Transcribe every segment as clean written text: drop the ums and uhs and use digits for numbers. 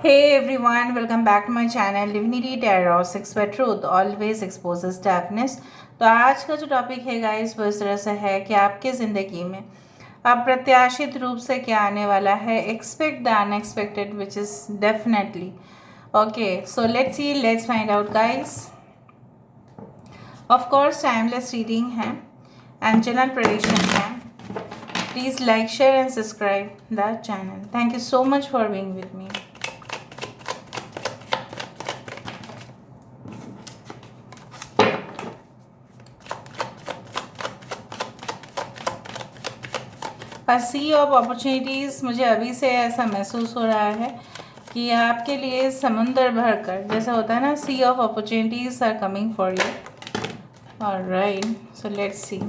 Hey everyone, welcome back to my channel Divinity Tarot 6 where truth always exposes darkness। तो आज का जो topic है गाइस वो इस तरह से है कि आपके ज़िंदगी में अप्रत्याशित रूप से क्या आने वाला है। Expect the unexpected which is definitely okay. So let's see, let's find out guys. Of course timeless reading है एंड जनरल प्रेडिक्शन है। Please like share and subscribe the channel. Thank you so much for being with me. Sea of opportunities, मुझे अभी से ऐसा महसूस हो रहा है कि आपके लिए समुंदर भर कर, जैसा होता है ना, sea of opportunities are coming for you. Alright, so let's see.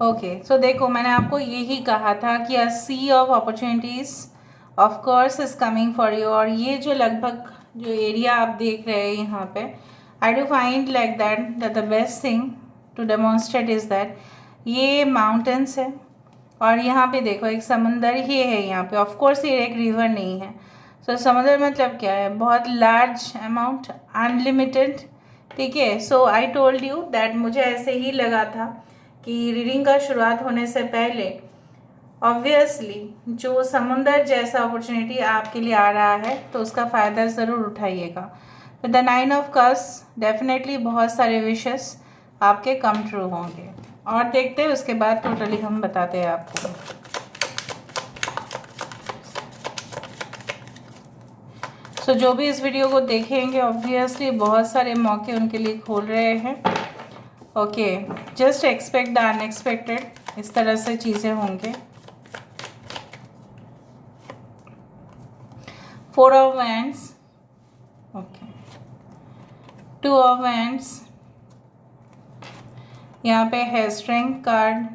Okay, so देखो, मैंने आपको यही कहा था कि a sea of opportunities of course is coming for you. और ये जो लगभग जो एरिया आप देख रहे हैं यहाँ पे, I do find like that the best thing to demonstrate is that ये माउंटेन्स है और यहाँ पे देखो एक समंदर ही है यहाँ पे। ऑफ कोर्स ये एक रिवर नहीं है। सो समंदर मतलब क्या है? बहुत लार्ज अमाउंट, अनलिमिटेड। ठीक है, सो आई टोल्ड यू दैट मुझे ऐसे ही लगा था कि रीडिंग का शुरुआत होने से पहले ऑब्वियसली जो समुंदर जैसा अपॉर्चुनिटी आपके लिए आ रहा है तो उसका फ़ायदा ज़रूर उठाइएगा। तो द 9 ऑफ कप्स, डेफिनेटली बहुत सारे विशेस आपके कम ट्रू होंगे। और देखते हैं उसके बाद टोटली हम बताते हैं आपको। सो जो भी इस वीडियो को देखेंगे ऑब्वियसली बहुत सारे मौके उनके लिए खोल रहे हैं। Okay, just expect the unexpected, इस तरह से चीज़ें होंगे। 4 of wands, okay, 2 of wands, यहाँ पे है स्ट्रेंथ कार्ड,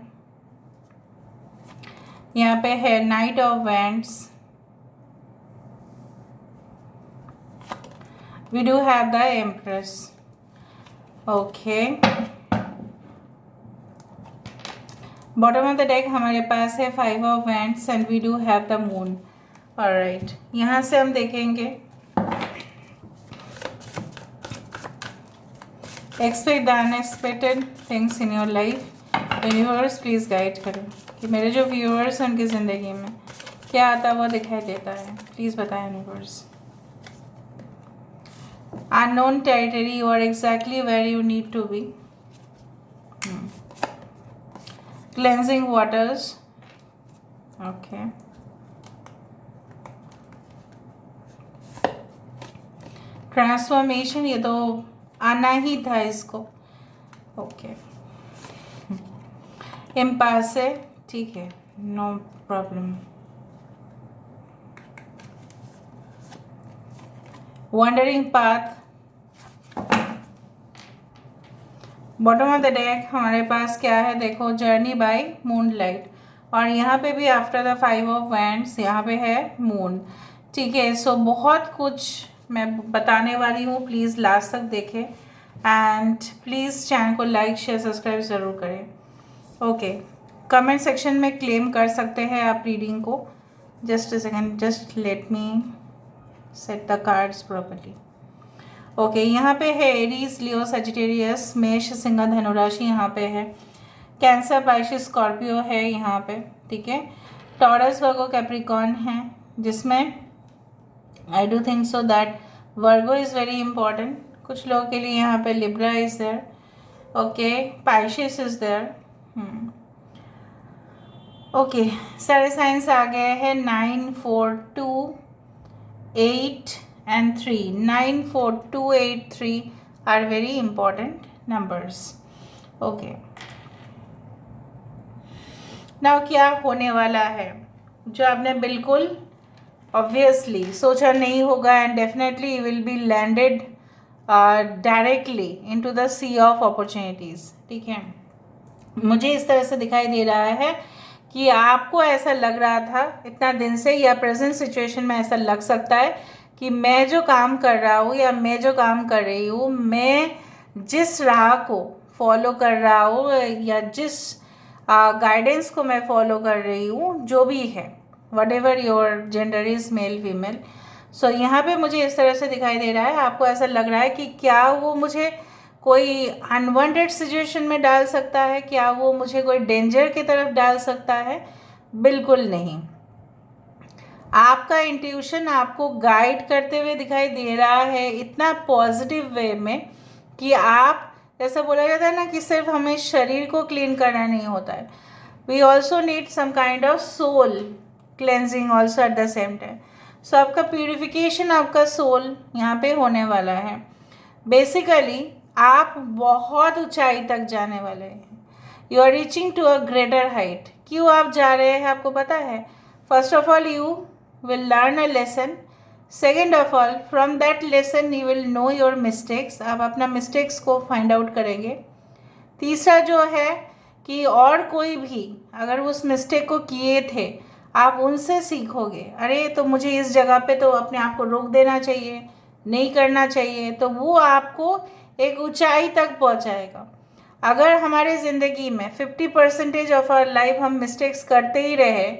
यहाँ पे है knight of wands, we do have the empress. Okay, bottom of the deck हमारे पास है 5 of wands and we do have the moon. Alright, यहाँ से हम देखेंगे expect the unexpected things in your life. Universe please guide करें कि मेरे जो व्यूअर्स हैं उनकी ज़िंदगी में क्या आता वो दिखाई देता है। प्लीज़ बताएं universe. Unknown territory, you are exactly where you need to be. Cleansing waters, okay. Transformation, ये तो आना ही था इसको। ओके, इम्पास है, ठीक है, no problem. Wandering path, bottom of the deck हमारे पास क्या है देखो, जर्नी बाय मूनलाइट। और यहाँ पे भी आफ्टर द 5 ऑफ वैंड्स यहाँ पे है मून। ठीक है, सो बहुत कुछ मैं बताने वाली हूँ, प्लीज़ लास्ट तक देखें एंड प्लीज़ चैनल को लाइक शेयर सब्सक्राइब ज़रूर करें। ओके, कमेंट सेक्शन में क्लेम कर सकते हैं आप रीडिंग को। Just a second, just let me set the cards properly. Okay, यहाँ पे है एरीज, लियो, सजिटेरियस, मेष, सिंह, धनु राशि यहाँ पे है। कैंसर, पाइसेस, स्कॉर्पियो है यहाँ पे। ठीक है, टॉरस, वर्गो, कैप्रिकॉर्न है, जिसमें I do think so that Virgo is very important. कुछ लोगों के लिए यहाँ पे Libra is there. Okay, Pisces is there. Okay, सारे साइंस आ गए हैं। 9, 4, 2, 8 and 3. 9, 4, 2, 8, 3 are very important numbers. Okay. Now क्या होने वाला है जो आपने बिल्कुल ऑब्वियसली सोचा नहीं होगा and definitely will be landed directly into the sea of opportunities. ठीक है, मुझे इस तरह से दिखाई दे रहा है कि आपको ऐसा लग रहा था इतना दिन से, या प्रेजेंट सिचुएशन में ऐसा लग सकता है कि मैं जो काम कर रहा हूँ या मैं जो काम कर रही हूँ, मैं जिस राह को फॉलो कर रहा हूँ या जिस गाइडेंस को मैं फॉलो कर रही हूँ, जो भी है, whatever your gender is, male female. So यहाँ पे मुझे इस तरह से दिखाई दे रहा है। आपको ऐसा लग रहा है कि क्या वो मुझे कोई अनवांटेड सिचुएशन में डाल सकता है, क्या वो मुझे कोई डेंजर की तरफ डाल सकता है? बिल्कुल नहीं। आपका इंट्यूशन आपको गाइड करते हुए दिखाई दे रहा है इतना पॉजिटिव वे में कि आप, जैसा बोला जाता है ना कि सिर्फ हमें शरीर को क्लीन करना नहीं होता है, we also need some kind of soul cleansing also at the same time. So आपका प्यूरिफिकेशन, आपका सोल यहाँ पे होने वाला है। बेसिकली आप बहुत ऊंचाई तक जाने वाले हैं। You are reaching to a greater height. क्यों आप जा रहे हैं आपको पता है? First of all you will learn a lesson. Second of all, from that lesson you will know your mistakes. आप अपना मिस्टेक्स को फाइंड आउट करेंगे। तीसरा जो है कि और कोई भी अगर उस मिस्टेक को किए थे, आप उनसे सीखोगे। अरे तो मुझे इस जगह पे तो अपने आप को रोक देना चाहिए, नहीं करना चाहिए, तो वो आपको एक ऊंचाई तक पहुंचाएगा। अगर हमारे ज़िंदगी में 50% ऑफ आवर लाइफ हम मिस्टेक्स करते ही रहे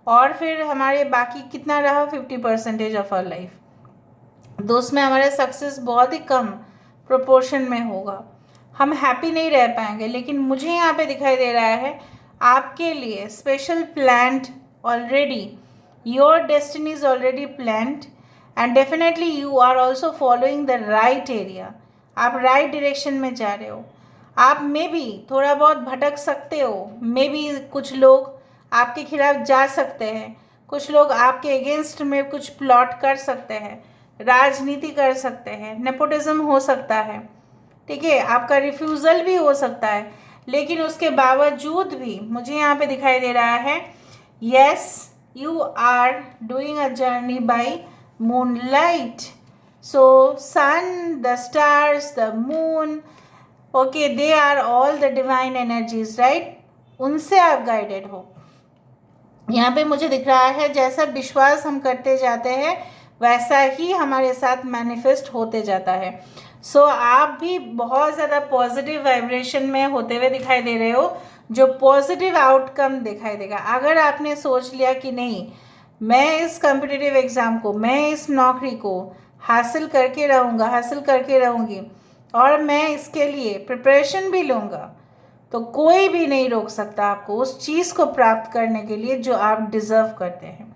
और फिर हमारे बाकी कितना रहा 50% ऑफ आवर लाइफ, तो उसमें हमारा सक्सेस बहुत ही कम प्रोपोर्शन में होगा। हम हैप्पी नहीं रह पाएंगे। लेकिन मुझे यहाँ पे दिखाई दे रहा है आपके लिए special planned already, your destiny is already planned and definitely you are also following the right area. आप राइट डायरेक्शन में जा रहे हो। आप मे बी थोड़ा बहुत भटक सकते हो, मे बी कुछ लोग आपके खिलाफ जा सकते हैं, कुछ लोग आपके अगेंस्ट में कुछ प्लॉट कर सकते हैं, राजनीति कर सकते हैं, नेपोटिज्म हो सकता है, ठीक है, आपका रिफ्यूज़ल भी हो सकता है। लेकिन उसके बावजूद भी मुझे यहाँ पे दिखाई दे रहा है yes you are doing a journey by moonlight. So sun, the stars, the moon, okay, they are all the divine energies, right? उनसे आप गाइडेड हो। यहाँ पे मुझे दिख रहा है जैसा विश्वास हम करते जाते हैं वैसा ही हमारे साथ मैनिफेस्ट होते जाता है। सो आप भी बहुत ज़्यादा पॉजिटिव वाइब्रेशन में होते हुए दिखाई दे रहे हो, जो पॉजिटिव आउटकम दिखाई देगा। अगर आपने सोच लिया कि नहीं, मैं इस कॉम्पिटिटिव एग्ज़ाम को, मैं इस नौकरी को हासिल करके रहूँगा, हासिल करके रहूँगी और मैं इसके लिए प्रिपरेशन भी लूँगा, तो कोई भी नहीं रोक सकता आपको उस चीज़ को प्राप्त करने के लिए जो आप डिज़र्व करते हैं।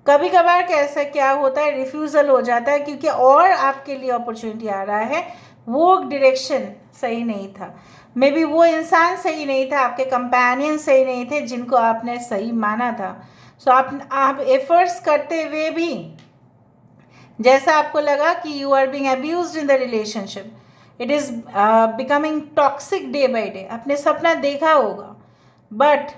कभी कभार कैसा क्या होता है, रिफ्यूज़ल हो जाता है क्योंकि और आपके लिए अपॉर्चुनिटी आ रहा है, वो डायरेक्शन सही नहीं था, मे बी वो इंसान सही नहीं था, आपके कंपेनियन सही नहीं थे जिनको आपने सही माना था। सो आप एफर्ट्स करते हुए भी जैसा आपको लगा कि you are being abused in the relationship, it is becoming toxic day by day, आपने सपना देखा होगा बट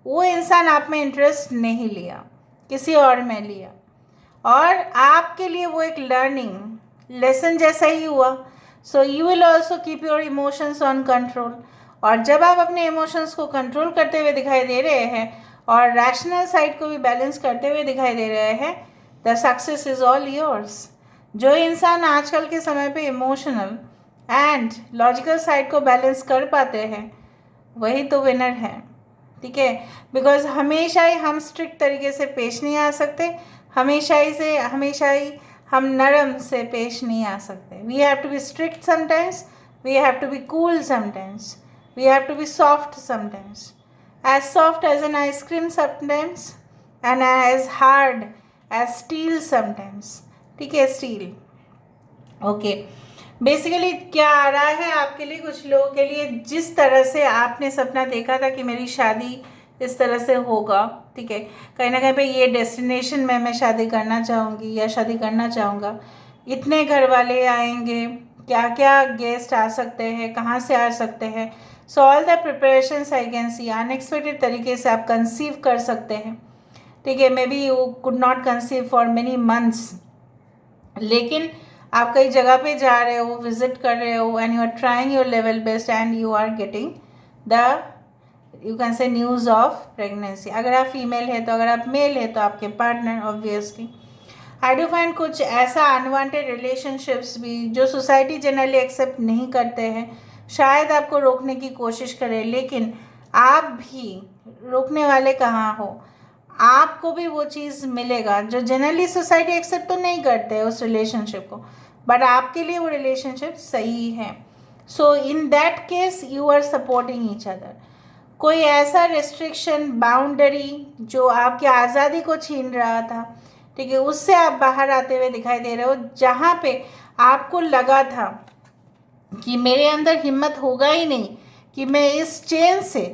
वो इंसान आप में इंटरेस्ट नहीं लिया, किसी और में लिया, और आपके लिए वो एक लर्निंग लेसन जैसा ही हुआ। So you will also keep your emotions on control. और जब आप अपने इमोशंस को कंट्रोल करते हुए दिखाई दे रहे हैं और रैशनल साइड को भी बैलेंस करते हुए दिखाई दे रहे हैं, the success is all yours. जो इंसान आजकल के समय पे इमोशनल एंड लॉजिकल साइड को बैलेंस कर पाते हैं वही तो विनर है, ठीक है? बिकॉज हमेशा ही हम स्ट्रिक्ट तरीके से पेश नहीं आ सकते, हमेशा ही हम नरम से पेश नहीं आ सकते। We have to be strict sometimes, we have to be cool sometimes, we have to be soft sometimes, as soft as an ice cream sometimes and as hard as steel sometimes, ठीक है? Steel, okay. बेसिकली क्या आ रहा है आपके लिए, कुछ लोगों के लिए, जिस तरह से आपने सपना देखा था कि मेरी शादी इस तरह से होगा, ठीक है, कहीं ना कहीं पे ये डेस्टिनेशन में मैं शादी करना चाहूँगी या शादी करना चाहूँगा, इतने घर वाले आएंगे, क्या क्या गेस्ट आ सकते हैं, कहाँ से आ सकते हैं। So all the preparations I can see, unexpected तरीके से आप कंसीव कर सकते हैं, ठीक है? May be you could not conceive for many months, लेकिन आप कई जगह पे जा रहे हो, विजिट कर रहे हो and you are trying your level best and you are getting the, you can say, news of pregnancy. अगर आप फीमेल है तो, अगर आप मेल है तो आपके partner obviously. I do find कुछ ऐसा अनवांटेड रिलेशनशिप्स भी जो सोसाइटी जनरली एक्सेप्ट नहीं करते हैं, शायद आपको रोकने की कोशिश करें, लेकिन आप भी रोकने वाले कहाँ हो। आपको भी वो चीज़ मिलेगा जो जनरली सोसाइटी एक्सेप्ट तो नहीं करते है उस रिलेशनशिप को, बट आपके लिए वो रिलेशनशिप सही है। So in that case you are supporting each other. कोई ऐसा रिस्ट्रिक्शन, बाउंड्री जो आपकी आज़ादी को छीन रहा था, ठीक है, उससे आप बाहर आते हुए दिखाई दे रहे हो। जहाँ पे आपको लगा था कि मेरे अंदर हिम्मत होगा ही नहीं कि मैं इस चेन से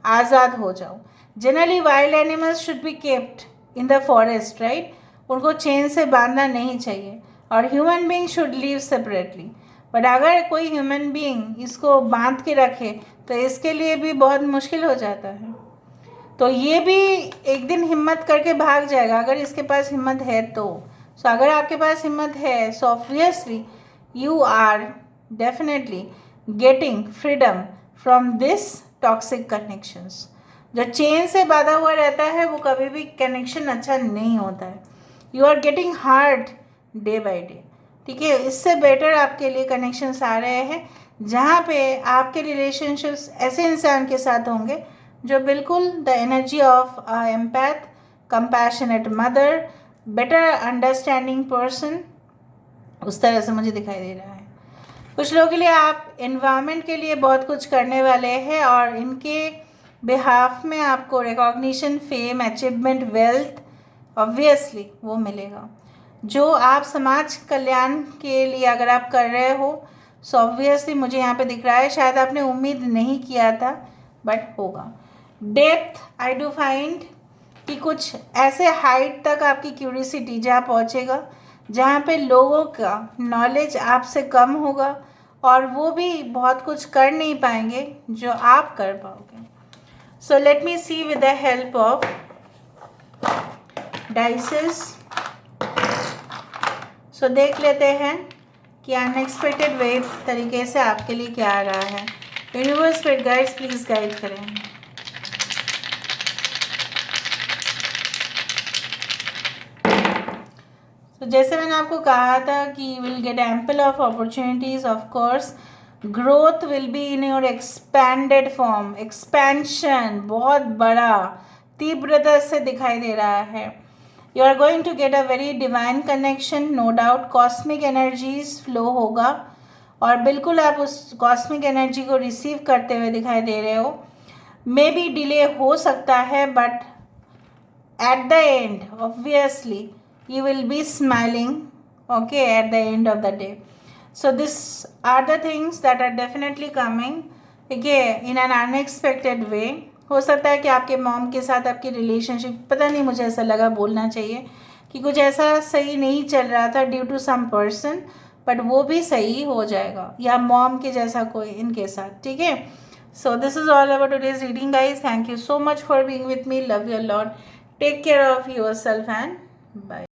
आज़ाद हो जाऊँ। Generally wild animals should be kept in the forest, right. उनको चेन से बांधना नहीं चाहिए, और human being should live separately. But अगर कोई ह्यूमन बीइंग इसको बांध के रखे तो इसके लिए भी बहुत मुश्किल हो जाता है। तो ये भी एक दिन हिम्मत करके भाग जाएगा अगर इसके पास हिम्मत है तो। सो अगर आपके पास हिम्मत है, so obviously you are definitely getting freedom from this toxic connections. जो चेन से बांधा हुआ रहता है वो कभी भी कनेक्शन अच्छा नहीं होता है। You are getting hard day by day, ठीक है। इससे बेटर आपके लिए कनेक्शंस आ रहे हैं जहाँ पे आपके रिलेशनशिप्स ऐसे इंसान के साथ होंगे जो बिल्कुल the energy of a empath, compassionate mother, better understanding person, उस तरह से मुझे दिखाई दे रहा है। कुछ लोगों के लिए आप एनवायरनमेंट के लिए बहुत कुछ करने वाले हैं और इनके बिहाफ में आपको recognition, fame, achievement, wealth obviously वो मिलेगा। जो आप समाज कल्याण के लिए अगर आप कर रहे हो, सो ऑब्वियसली मुझे यहाँ पे दिख रहा है शायद आपने उम्मीद नहीं किया था बट होगा। डेप्थ आई डू फाइंड कि कुछ ऐसे हाइट तक आपकी क्यूरियोसिटी जहाँ पहुँचेगा जहाँ पे लोगों का नॉलेज आपसे कम होगा और वो भी बहुत कुछ कर नहीं पाएंगे जो आप कर पाओगे। So let me see with the help of dices. So देख लेते हैं कि अनएक्सपेक्टेड वे तरीके से आपके लिए क्या आ रहा है। Universe spirit guides please guide करें। तो जैसे मैंने आपको कहा था कि you will get ample of opportunities, of course growth will be in your expanded form. Expansion बहुत बड़ा तीव्रता से दिखाई दे रहा है। You are going to get a very divine connection, no doubt. Cosmic energies flow होगा और बिल्कुल आप उस कॉस्मिक एनर्जी को रिसीव करते हुए दिखाई दे रहे हो। मे बी डिले हो सकता है but at the end obviously you will be smiling, okay, at the end of the day. So these are the things that are definitely coming, okay, in an unexpected way. हो सकता है कि आपके mom के साथ आपकी relationship, पता नहीं, मुझे ऐसा लगा बोलना चाहिए कि कुछ ऐसा सही नहीं चल रहा था due to some person, but वो भी सही हो जाएगा, या मॉम के जैसा कोई इनके साथ, ठीक है। So this is all about today's reading guys. Thank you so much for being with me. Love you a lot. Take care of yourself and bye.